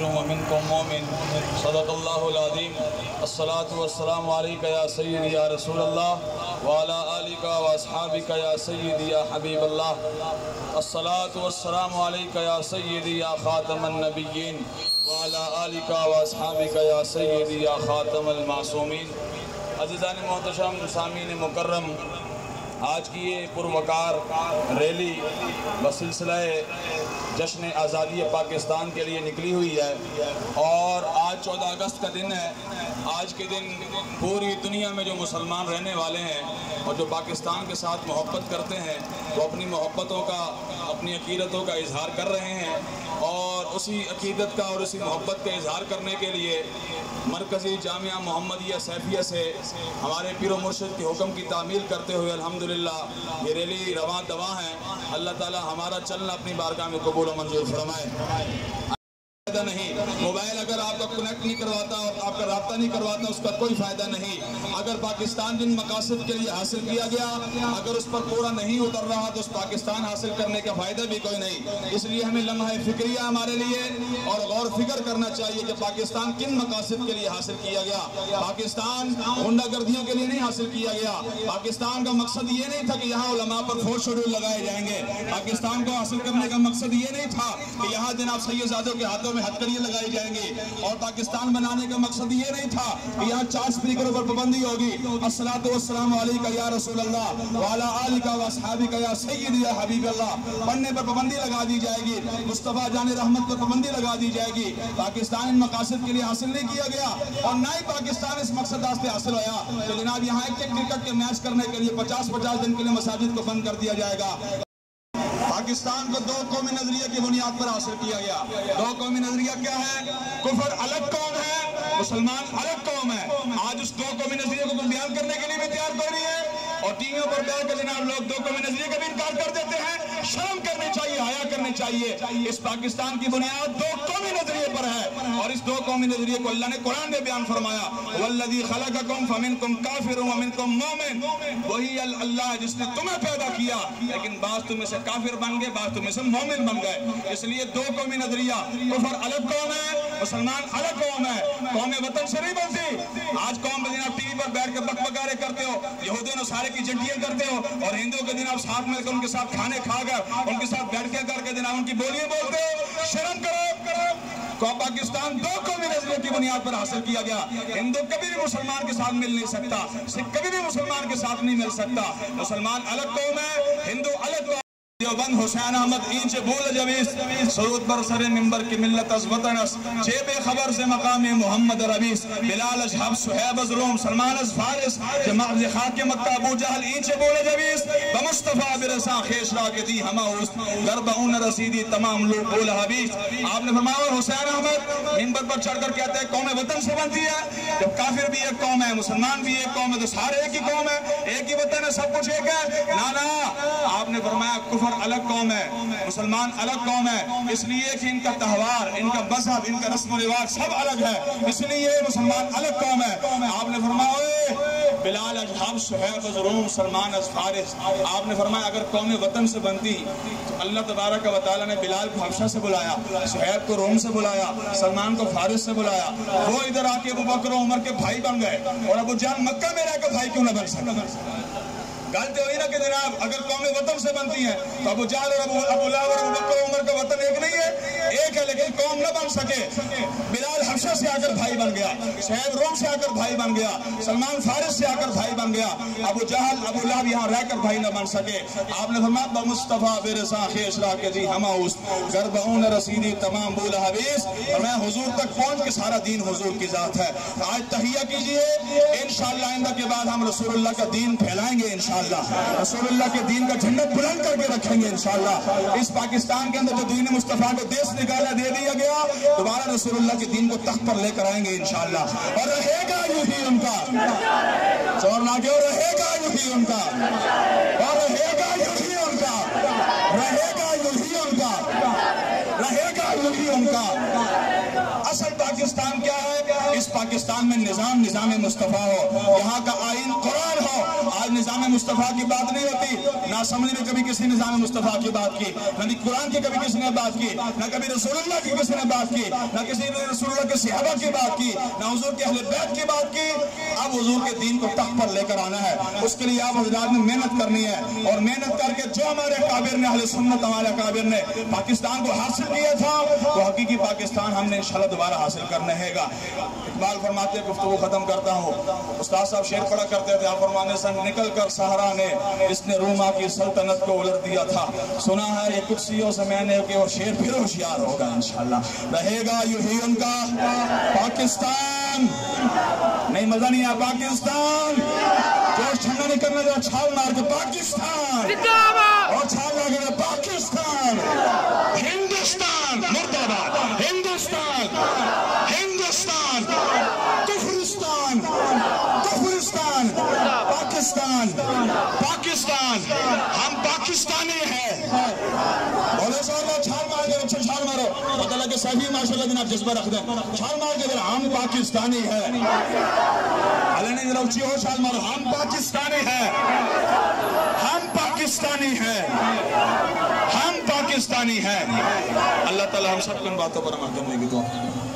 काफिर व मिनकुम मोमिन। सदक़ल्लाहुल अज़ीम। अस्सलातु वस्सलामु अलैका या सय्यदी या रसूलल्लाह व अला आलिका व अस्हाबिका या सय्यदी या हबीबल्लाह। अस्सलातु वस्सलामु अलैका या सय्यदी या खातमन नबिय्यीन व अला आलिका व अस्हाबिका या सय्यदी या खातमल मासूमीन। अज़ीज़ान मोहतरम सामीन मुकर्रम, आज की ये पुरवकार रैली बसिलसिला जश्न आज़ादी पाकिस्तान के लिए निकली हुई है और आज 14 अगस्त का दिन है। आज के दिन पूरी दुनिया में जो मुसलमान रहने वाले हैं और जो पाकिस्तान के साथ मोहब्बत करते हैं वो अपनी मोहब्बतों का, अपनी अकीदतों का इजहार कर रहे हैं और उसी अकीदत का और उसी मोहब्बत का इजहार करने के लिए मरकज़ी जामिया मोहम्मदिया सैफिया से हमारे पीर मुर्शिद के हुक्म की तामील करते हुए अल्हम्दुलिल्लाह ये रैली रवां दवा है। अल्लाह ताला हमारा चलना अपनी बारगाह में कबूल व मंजूर फरमाए। फायदा नहीं, मोबाइल अगर आपका कनेक्ट नहीं करवाता और आपका राब्ता नहीं करवाता उसका कोई फायदा नहीं। अगर पाकिस्तान जिन मकासद के लिए हासिल किया गया अगर उस पर पूरा नहीं उतर रहा तो उस पाकिस्तान हासिल करने का फायदा भी कोई नहीं। इसलिए हमें लम्हा फिक्रिया हमारे लिए और गौर फिक्र करना चाहिए कि पाकिस्तान किन मकासद के लिए हासिल किया गया। पाकिस्तान गुंडागर्दियों के लिए नहीं हासिल किया गया। पाकिस्तान का मकसद ये नहीं था कि यहाँ उलमा पर फोर्स शेड्यूल लगाए जाएंगे। पाकिस्तान को हासिल करने का मकसद ये नहीं था कि यहाँ जनाब सैयदादों के हाथों में हथकड़ियाँ लगाई जाएंगी। और पाकिस्तान बनाने का मकसद ये नहीं था कि यहाँ 4 स्पीकरों पर पाबंदी होगी। अस्सलातु वस्सलामु अलैका या रसूलल्लाह व अला आलिका व अस्हाबिका या सय्यदी या हबीबल्लाह पढ़ने पर पाबंदी लगा दी जाएगी। मुस्तफा जाने रहमत पर पाबंदी लगा दी जाएगी। पाकिस्तान इन मकासद के लिए हासिल नहीं किया गया और ना ही पाकिस्तान इस मकसद से हासिल होया तो जनाब यहाँ एक क्रिकेट के मैच करने के लिए 50-50 दिन के लिए मसाजिद को बंद कर दिया जाएगा। पाकिस्तान को 2 कौमी नजरिए की बुनियाद पर हासिल किया गया। 2 कौमी नजरिया क्या है? कुफर अलग कौम है, मुसलमान अलग कौम है। आज उस 2 कौमी नजरिए को बयान करने के लिए भी तैयार कोई नहीं है और टीवियों पर बैठ कर जनाब लोग 2 कौमी नजरिए का भी इनकार कर देते हैं। शर्म करनी चाहिए, हया करनी चाहिए। इस पाकिस्तान की बुनियाद 2 कौमी नजरिए पर है और इस 2 कौमी नजरिए को अल्लाह ने कुरान में बयान फरमाया, वल्लज़ी खलक़कुम फमिनकुम काफिरुन व मिनकुम मोमिन। वही अल्लाह जिसने तुम्हें पैदा किया लेकिन बाज़ तुम में से काफिर बन गए, बाज़ तुम में से मोमिन बन गए। इसलिए 2 कौमी नजरिया, कुफर अलग कौम है, मुसलमान अलग कौम है। कौम वतन से नहीं बनती। आज कौम में जनाब टीवी पर बैठ कर बकबकारे करते हो, यहूदियों ने सारे की जंटियां करते हो और हिंदुओं के जनाब साथ मिलकर उनके साथ खाने खाकर उनके साथ बैठ के करके जनाब उनकी बोलियां बोलते हो। शर्म करो। पाकिस्तान 2 कौमी नजरिए की बुनियाद पर हासिल किया गया। हिंदू कभी भी मुसलमान के साथ मिल नहीं सकता, सिख कभी भी मुसलमान के साथ नहीं मिल सकता। मुसलमान अलग कौम है, हिंदू अलग कौम। देवबंद हुसैन अहमद इंच बोल जवीस सरूद पर सरे मिंबर की मिल्लत अस वतन अस जेबे खबर से मकाम मोहम्मद रवीस बिलाल अजहब सुहैब अज रोम सलमान अज फारिस जमात खाके मक्का अबू जहल इंच बोल जवीस बमुस्तफा बिरसा खेशरा के दी हमा उस गरबउन रसीदी तमाम लोग बोल हबीस। आपने फरमाया हुसैन अहमद मिंबर पर चढ़कर कहते हैं कौम वतन से बनती है। जब काफिर भी एक कौम है, मुसलमान भी एक कौम है तो सारे एक ही कौम है, एक ही वतन है, सब कुछ एक है। ना आपने फरमाया कुफर अलग कौम है, मुसलमान अलग कौम है। इसलिए कि इनका त्यौहार, इनका मजहब, इनका रस्म रिवाज सब अलग है, इसलिए मुसलमान अलग कौम है। आपने फरमाया बिलाल अजहब सुहैब अज रोम सलमान अज फारिस। आपने फरमाया अगर कौम वतन से बनती तो अल्लाह तबारक व तआला ने बिलाल को हबशा से बुलाया, सुहैब को रोम से बुलाया, सलमान को फारिस से बुलाया। वो इधर आके अबू बकर उमर के भाई बन गए और अबू जहल मक्का में रहकर भाई क्यों न बन सका? गलती हुई ना कि जनाब अगर कौम वतन से बनती है तो अबू जहल और अबू लहब और अबू बकर उमर का वतन एक नहीं है, एक है लेकिन कौम न बन सके। बिलाल हबशा से आकर भाई बन गया, सुहैब रोम से आकर भाई बन गया, सलमान फारिस से आकर भाई बन गया, अबू जहल अबू लहब यहाँ रहकर भाई न बन सके। आपने फरमाया बमुस्तफा बिरसा खेशरा के जी हमा उस गरबउन रसीदी तमाम बुल हबीस। और मैं हुजूर तक पहुंच के सारा दीन हुजूर की जात है। आज तहिया कीजिए, इंशाअल्लाह आइंदा के बाद हम रसूलुल्लाह का दीन फैलाएंगे, इंशाअल्लाह रसूलुल्लाह के दीन का झंडा बुलंद करके रखेंगे इंशाअल्लाह। इस पाकिस्तान के अंदर जो दीन मुस्तफा को देश निकाला दे दिया गया, दोबारा रसूलुल्लाह के दीन को तख्त पर लेकर आएंगे इंशाअल्लाह। और रहेगा यूं ही उनका जोर ना क्यों, रहेगा यूं ही उनका और रहेगा यूं ही उनका, रहेगा यूं ही उनका, रहेगा यूं ही उनका। असल पाकिस्तान پاکستان کیا ہے؟ اس پاکستان میں نظام مصطفیٰ ہو، یہاں کا آئین قرآن ہو۔ آج نظام مصطفیٰ کی بات نہیں ہوتی، نہ اسمبلی میں کبھی کسی نظام مصطفیٰ کی بات کی، نہ قرآن کی کبھی کسی نے بات کی، نہ کبھی رسول اللہ کی کسی نے بات کی، نہ کسی نے رسول اللہ کے صحابہ کی بات کی، نہ حضور کے اہل بیت کی بات کی۔ اب حضور کے دین کو تخت پر لے کر آنا ہے، اس کے لیے آپ حضرات نے محنت کرنی ہے، اور محنت کر کے جو ہمارے اکابر نے، اہل سنت ہمارے اکابر نے پاکستان کو حاصل کیا تھا، وہ حقیقی پاکستان ہم نے انشاءاللہ دوبارہ حاصل کرنا ہے گا۔ اقبال فرماتے ہیں، گفتگو ختم کرتا ہوں، استاد صاحب شعر پڑھا کرتے تھے، آپ فرمانے سے نکل کر سہارا نے اس نے روما کی سلطنت کو الٹ دیا تھا۔ سنا ہے یہ قدسیوں سے میں نے کہ وہ شعر پھر ہوشیار ہوگا انشاءاللہ، رہے گا یوں ہی ان کا پاکستان۔ نہیں مزہ نہیں ہے پاکستان، جوش ٹھنڈا نہیں کرنا، جو چھال مار کے پاکستان، اور چھال مار کے پاکستان، ہندوستان مرد آباد، ہندوستان، ہندوستان، کفرستان، کفرستان، پاکستان، پاکستان، ہم پاکستانی ہیں۔ بولے صاحب چھال مار کے اچھا چھال مارو، پتہ لگے صحیح ماشاءاللہ جناب جذبہ رکھ دیں، چھال مار کے ہم پاکستانی ہیں۔ اللہ نے ذرا اچھی ہو چھال مارو، ہم پاکستانی ہیں، ہم پاکستانی ہیں، ہم پاکستانی ہیں۔ اللہ تعالی ہم سب کو ان باتوں پر عمل کرنے کی دعا۔